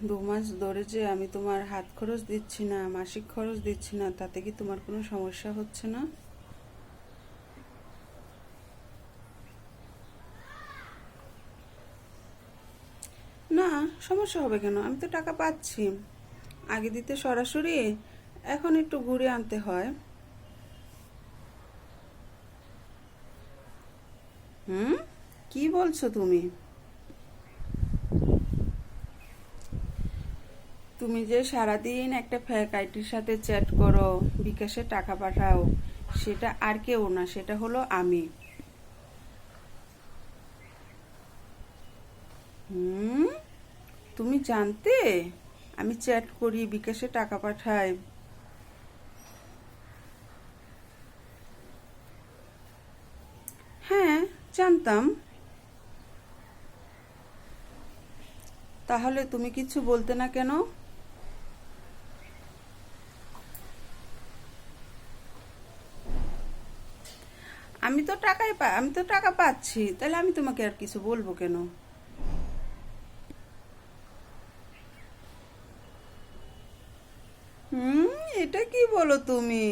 2 মাস ধরে যে আমি তোমার হাত খরচ দিচ্ছি না, মাসিক খরচ দিচ্ছি না, তাতে কি তোমার কোনো সমস্যা হচ্ছে না? না, সমস্যা হবে কেন? আমি তো টাকা পাচ্ছি। আগে দিতে সরাসরি, এখন একটু ঘুরে আনতে হয়। হুম, কি বলছো তুমি? তুমি যে সারাদিন একটা ফেক আইডির সাথে চ্যাট করো, বিকাশে টাকা পাঠাও, সেটা আর কেউ না, সেটা হলো আমি। হুম, তুমি জানতে আমি চ্যাট করি, বিকাশে টাকা পাঠাই? হ্যাঁ, জানতাম। তাহলে তুমি কিছু বলতে না কেন? আমি তো টাকা পাচ্ছি, তাহলে আমি তোমাকে আর কিছু বলবো কেন? হুম, এটা কি বলো তুমি?